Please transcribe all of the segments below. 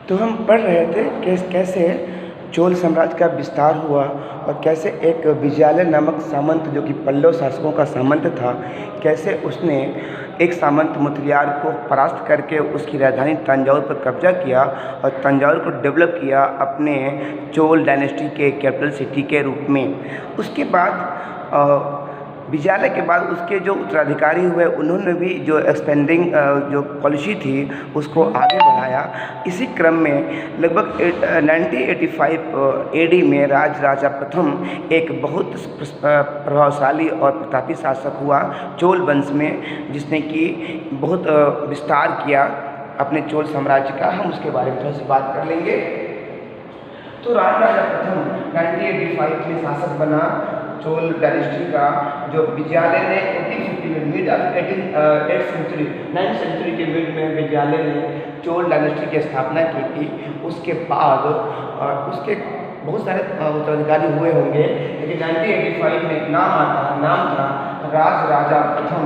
तो हम पढ़ रहे थे कि कैसे चोल साम्राज्य का विस्तार हुआ और कैसे एक विजयालय नामक सामंत जो कि पल्लव शासकों का सामंत था, कैसे उसने एक सामंत मुदलियार को परास्त करके उसकी राजधानी तंजावुर पर कब्जा किया और तंजावुर को डेवलप किया अपने चोल डायनेस्टी के कैपिटल सिटी के रूप में। उसके बाद विजयालय के बाद उसके जो उत्तराधिकारी हुए उन्होंने भी जो एक्सपेंडिंग जो पॉलिसी थी उसको आगे बढ़ाया। इसी क्रम में लगभग 1985 एडी में राजा प्रथम एक बहुत प्रभावशाली और प्रतापी शासक हुआ चोल वंश में, जिसने कि बहुत विस्तार किया अपने चोल साम्राज्य का। हम उसके बारे में थोड़ी सी बात कर लेंगे। तो राजा प्रथम 1985 में शासक बना चोल डायनेस्टी का, जो विजयालय ने 1850 में मिड ऑफ 9th सेंचुरी के मिड में विजयालय ने चोल डायनेस्टी की स्थापना की थी। उसके बाद उसके बहुत सारे उत्तराधिकारी हुए होंगे, लेकिन 1985 में एक नाम था राजा प्रथम,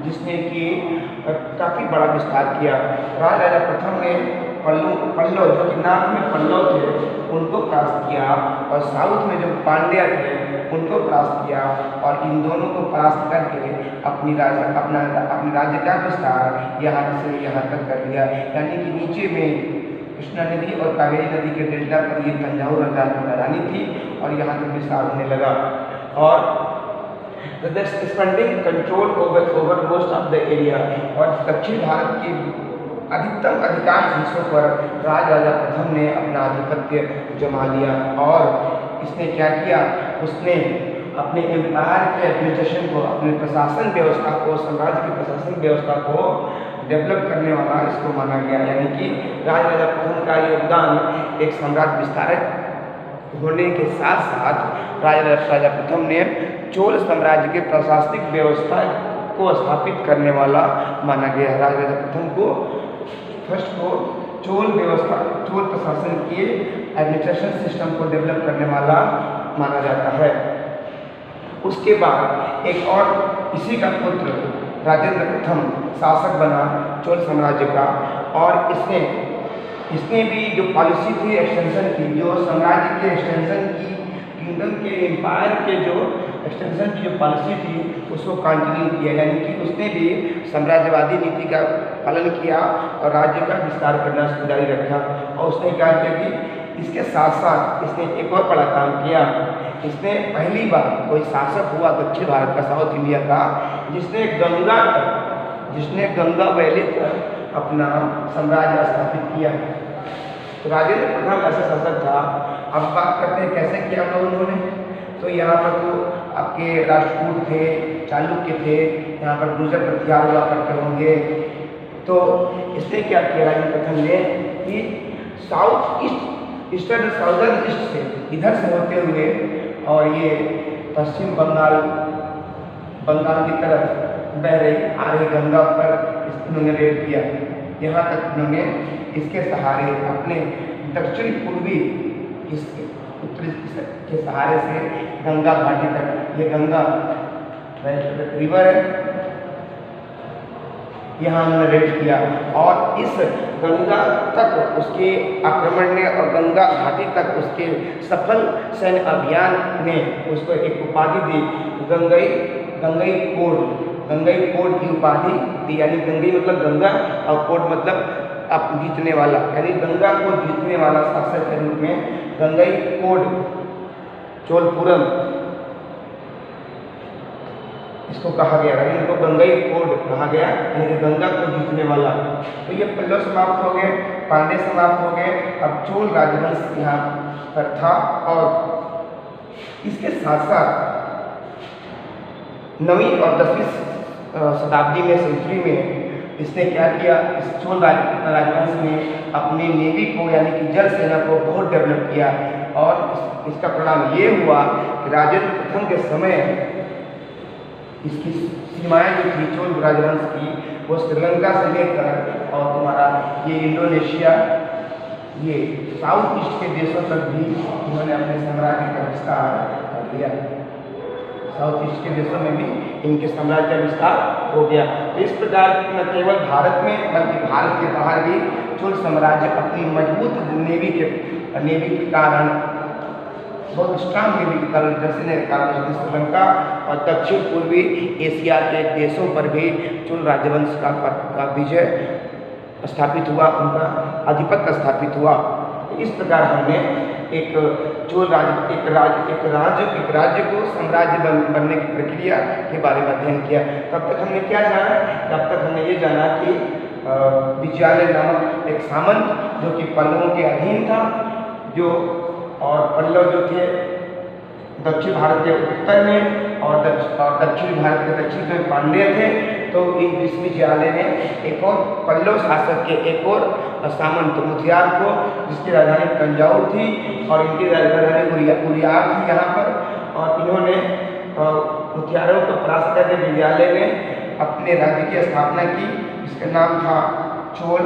जिसने कि काफ़ी बड़ा विस्तार किया। राजा प्रथम ने पल्लव जो कि नाम में पल्लव थे उनको परास्त किया और साउथ में जो पांड्या थे उनको परास्त किया, और इन दोनों को परास्त करके अपने राज्य का विस्तार यहाँ से यहाँ तक कर दिया। यानी कि नीचे में कृष्णा नदी और कावेरी नदी के डेल्टा पर ये तंजावुर राजधानी थी और यहाँ तक विस्तार होने लगा। और expanding control over most of the area, और दक्षिण भारत के अधिकांश हिस्सों पर राजा प्रथम ने अपना आधिपत्य जमा लिया। और इसने क्या किया, उसने अपने एम्पायर के एडमिनिस्ट्रेशन को, अपने प्रशासन व्यवस्था को, साम्राज्य की प्रशासन व्यवस्था को डेवलप करने वाला इसको माना गया। यानी कि राजा प्रथम का योगदान एक साम्राज्य विस्तारक होने के साथ साथ राजा प्रथम ने चोल साम्राज्य के प्रशासनिक व्यवस्था को स्थापित करने वाला माना गया। राजा प्रथम को फर्स्ट को चोल प्रशासन के एडमिनिस्ट्रेशन सिस्टम को डेवलप करने वाला माना जाता है। उसके बाद एक और इसी का पुत्र राजेंद्र प्रथम शासक बना चोल साम्राज्य का, और इसने भी जो पॉलिसी थी एक्सटेंशन की, जो साम्राज्य के एक्सटेंशन की, किंगडम के एम्पायर के जो एक्सटेंशन की जो पॉलिसी थी उसको कंटिन्यू किया। यानी कि उसने भी साम्राज्यवादी नीति का पालन किया और राज्य का विस्तार करना जारी रखा। और उसने क्या किया कि इसके साथ साथ इसने एक और बड़ा काम किया। इसने पहली बार कोई शासक हुआ दक्षिण भारत का, साउथ इंडिया का, जिसने गंगा वैली पर अपना साम्राज्य स्थापित किया। तो राजेंद्र प्रथम ऐसा शासक था। अब बात करते हैं कैसे किया उन्होंने। तो यहाँ पर तो आपके राजपूत थे, चालुक्य थे, यहाँ पर गुर्जर प्रतिहार हुआ करते होंगे। तो इसने क्या किया राजेंद्र प्रथम ने कि साउदर्न ईस्ट से, इधर से होते हुए, और ये पश्चिम बंगाल की तरफ बह रही आ रही गंगा पर इन्होंने रेड किया। यहाँ तक इन्होंने इसके सहारे अपने दक्षिण पूर्वी उत्तरी के सहारे से गंगा घाटी तक, ये गंगा रिवर है, यहाँ उन्होंने रेड किया। और इस गंगा तक उसके आक्रमण ने और गंगा घाटी तक उसके सफल सैन्य अभियान ने उसको एक उपाधि दी, गंगई कोड की उपाधि दी। यानी गंगई मतलब गंगा और कोड मतलब अब जीतने वाला, यानी गंगा को जीतने वाला शासक के रूप में गंगई कोड चोलपुरम इसको कहा गया है। इनको गंगई कोड कहा गया, यानी गंगा को जीतने वाला। तो ये पल्लव समाप्त हो गए, पांड्य समाप्त हो गए, अब चोल राजवंश यहाँ पर था। और इसके साथ साथ 9वीं और 10वीं शताब्दी में, सेंचुरी में इसने क्या किया, इस चोल राजवंश ने अपनी नेवी को, यानी कि जल सेना को बहुत डेवलप किया। और इसका परिणाम ये हुआ कि राजेंद्र प्रथम के समय इसकी सीमाएं जो थी चोल राजवंश की, वो श्रीलंका से लेकर और तुम्हारा ये इंडोनेशिया, ये साउथ ईस्ट के देशों तक भी उन्होंने अपने साम्राज्य का विस्तार कर लिया। साउथ ईस्ट के देशों में भी इनके साम्राज्य का विस्तार हो गया। तो इस प्रकार न केवल भारत में बल्कि भारत के बाहर भी चोल साम्राज्य अपनी मजबूत नेवी के कारण, बहुत स्ट्रांग नेवी के कारण, जैसे कारण श्रीलंका और दक्षिण पूर्वी एशिया के देशों पर भी चोल राजवंश का विजय स्थापित हुआ, उनका आधिपत्य स्थापित हुआ। इस प्रकार हमने एक चोल राज्य को साम्राज्य बनने की प्रक्रिया के बारे में अध्ययन किया। तब तक हमने क्या जाना? तब तक हमने ये जाना कि विजयालय नामक एक सामंत जो कि पल्लवों के अधीन था, और पल्लव जो थे दक्षिण भारत के उत्तर में और दक्षिण भारत के दक्षिण में पांड्य थे। तो इन विश्वविद्यालय ने एक और पल्लव शासक के एक और सामंत मुथियार को, जिसकी राजधानी तंजावुर थी और इनकी राजधानी उरियार थी यहाँ पर, और इन्होंने मुथियारों को परास्त करके विद्यालय ने अपने राज्य की स्थापना की, जिसका नाम था चोल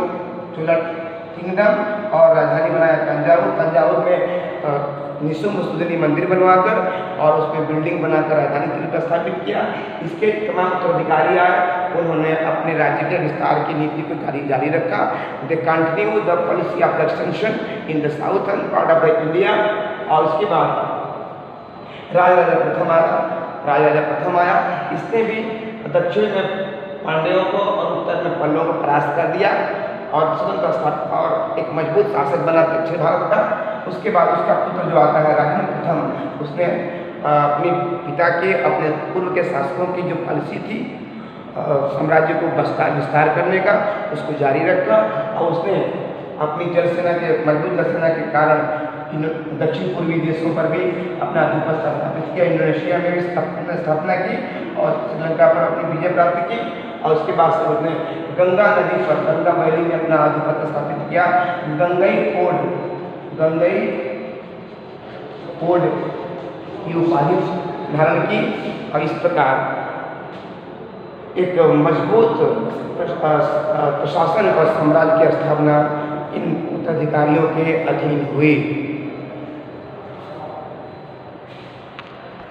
किंगडम, और राजधानी बनाया तंजावुर। तंजावुर में निशुम्भशुद्धनि मंदिर बनवाकर और उसमें बिल्डिंग बनाकर राजधानी दिल्ली को स्थापित किया। इसके तमाम उत्तराधिकारी आए, उन्होंने अपने राज्य के विस्तार की नीति को जारी रखा। They continue the policy of extension in the southern part of the India. और उसके बाद राजा प्रथम आया। इसने भी दक्षिण में पांड्यों को और उत्तर में पल्लवों को परास्त कर दिया और स्वतंत्र और एक मजबूत शासक बना दक्षिण भारत का। उसके बाद उसका पुत्र जो आता है राजेंद्र प्रथम, उसने अपने पिता के, अपने पूर्व के शासकों की जो पॉलिसी थी साम्राज्य को विस्तार करने का, उसको जारी रखा। और उसने अपनी मजबूत जल सेना के कारण दक्षिण पूर्वी देशों पर भी अपना आधिपत्य स्थापित किया। इंडोनेशिया में भी स्थापना की और श्रीलंका पर अपनी विजय प्राप्त की। और उसके बाद से उसने गंगा नदी पर, गंगा वैली में अपना आधिपत्य स्थापित किया। गंगई कोड की उपाधि धारण की। और इस प्रकार एक मजबूत प्रशासन और साम्राज्य की स्थापना इन उत्तराधिकारियों के अधीन हुई।